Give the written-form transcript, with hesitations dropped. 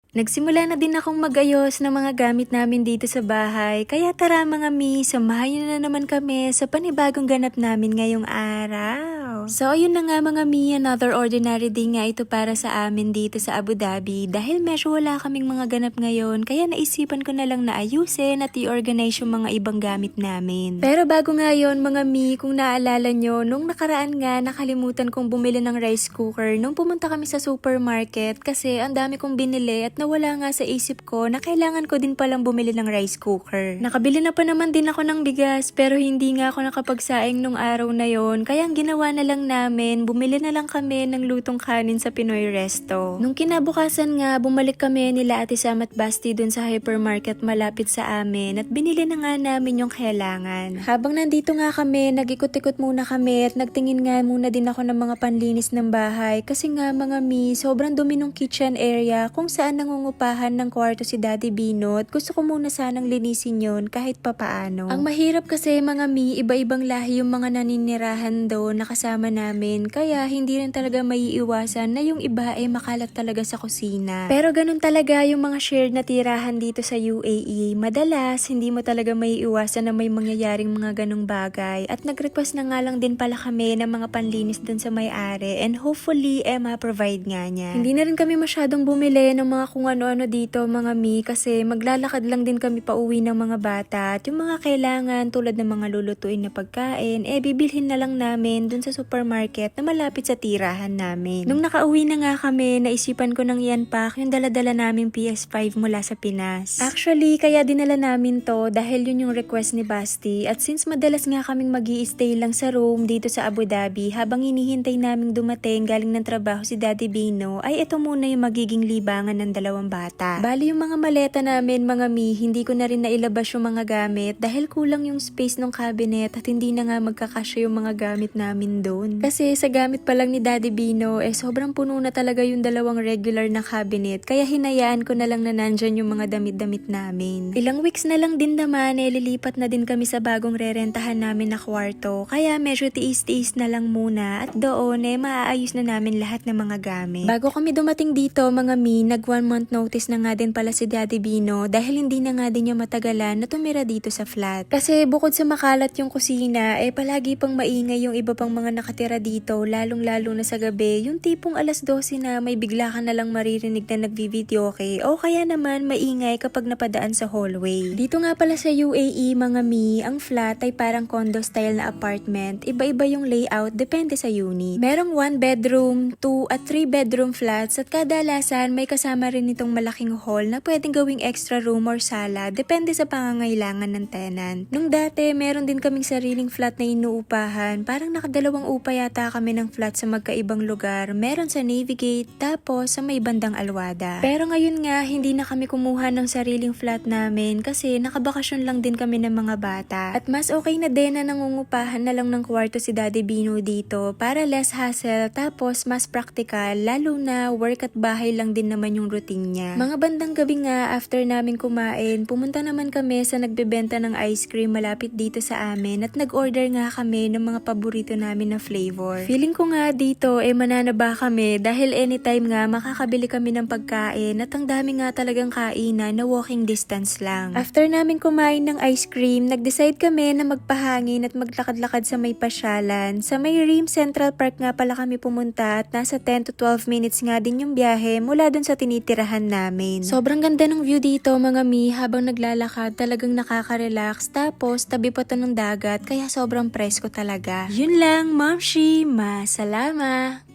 Nagsimula na din akong mag-ayos ng mga gamit namin dito sa bahay. Kaya tara mga mi, samahan niyo na naman kami sa panibagong ganap namin ngayong araw. So ayun na nga mga mi, another ordinary day nga ito para sa amin dito sa Abu Dhabi. Dahil medyo wala kaming mga ganap ngayon, kaya naisipan ko na lang na ayusin at i-organize yung mga ibang gamit namin. Pero bago nga yun mga mi, kung naalala nyo, nung nakaraan nga nakalimutan kong bumili ng rice cooker nung pumunta kami sa supermarket kasi ang dami kong binili at nawala nga sa isip ko na kailangan ko din palang bumili ng rice cooker. Nakabili na pa naman din ako ng bigas pero hindi nga ako nakapagsaing nung araw na yon. Kaya ang ginawa na lang namin, bumili na lang kami ng lutong kanin sa Pinoy Resto. Nung kinabukasan nga, bumalik kami nila Ate Sam at Basti dun sa hypermarket malapit sa amin at binili na nga namin yung kailangan. Habang nandito nga kami, nag-ikot-ikot muna kami at nagtingin nga muna din ako ng mga panlinis ng bahay kasi nga mga mi, sobrang dumi ng kitchen area kung saan nangungupahan ng kwarto si Daddy Bino at gusto ko muna sanang linisin yon kahit papaano. Ang mahirap kasi mga mi, iba-ibang lahi yung mga naninirahan doon na kasama namin kaya hindi rin talaga maiiwasan na yung iba ay makalat talaga sa kusina. Pero ganun talaga yung mga shared na tirahan dito sa UAE. Madalas, hindi mo talaga maiiwasan na may mangyayaring mga ganung bagay at nag-request na nga lang din pala kami ng mga panlinis dun sa may-ari and hopefully ma-provide nga niya. Hindi na rin kami masyadong bumili ng mga kung ano-ano dito mga mi kasi maglalakad lang din kami pauwi ng mga bata at yung mga kailangan tulad ng mga lulutuin na pagkain bibilhin na lang namin dun sa supermarket na malapit sa tirahan namin. Nung nakauwi na nga kami, naisipan ko nang i-unpack yung dala-dala naming PS5 mula sa Pinas. Actually, kaya dinala namin to dahil yun yung request ni Basti at since madalas nga kaming mag-i-stay lang sa room dito sa Abu Dhabi habang hinihintay naming dumating galing ng trabaho si Daddy Bino ay ito muna yung magiging libangan ng dalawang bata. Bali yung mga maleta namin mga mi, hindi ko na rin nailabas yung mga gamit dahil kulang yung space ng cabinet at hindi na nga magkakasya yung mga gamit namin doon. Kasi sa gamit pa lang ni Daddy Bino sobrang puno na talaga yung dalawang regular na cabinet kaya hinayaan ko na lang na nandyan yung mga damit-damit namin. Ilang weeks na lang din naman lilipat na din kami sa bagong rerentahan namin na kwarto kaya medyo tiis-tiis na lang muna at doon maaayos na namin lahat ng mga gamit. Bago kami dumating dito mga mi, nag 1 month notice na nga din pala si Daddy Bino dahil hindi na nga din niya matagalan na tumira dito sa flat. Kasi bukod sa makalat yung kusina, palagi pang maingay yung iba pang mga nakatira dito, lalong-lalo na sa gabi, yung tipong alas 12 na may bigla ka na lang maririnig na nagvi-videoke o kaya naman maingay kapag napadaan sa hallway. Dito nga pala sa UAE mga mi, ang flat ay parang condo style na apartment, iba-iba yung layout depende sa unit. Merong 1 bedroom, 2 at 3 bedroom flats at kadalasan may kasama rin itong malaking hall na pwedeng gawing extra room or sala depende sa pangangailangan ng tenant. Nung dati, meron din kaming sariling flat na inuupahan. Parang nakadalawang upa yata kami ng flat sa magkaibang lugar. Meron sa Navy Gate, tapos sa may bandang Alwada. Pero ngayon nga, hindi na kami kumuha ng sariling flat namin kasi nakabakasyon lang din kami ng mga bata. At mas okay na din na nangungupahan na lang ng kwarto si Daddy Bino dito para less hassle tapos mas practical lalo na work at bahay lang din naman yung routine niya. Mga bandang gabi nga after namin kumain, pumunta naman kami sa nagbebenta ng ice cream malapit dito sa amin at nag-order nga kami ng mga paborito namin na flavor. Feeling ko nga dito mananaba kami dahil anytime nga makakabili kami ng pagkain at ang dami nga talagang kainan na walking distance lang. After namin kumain ng ice cream, nag-decide kami na magpahangin at maglakad-lakad sa may pasyalan. Sa may Rim Central Park nga pala kami pumunta at nasa 10 to 12 minutes nga din yung biyahe mula dun sa tinitirahan namin. Sobrang ganda ng view dito mga mi, habang naglalakad talagang nakaka-relax tapos tabi pa to ng dagat kaya sobrang presko talaga. Yun lang, Momshi, masalama!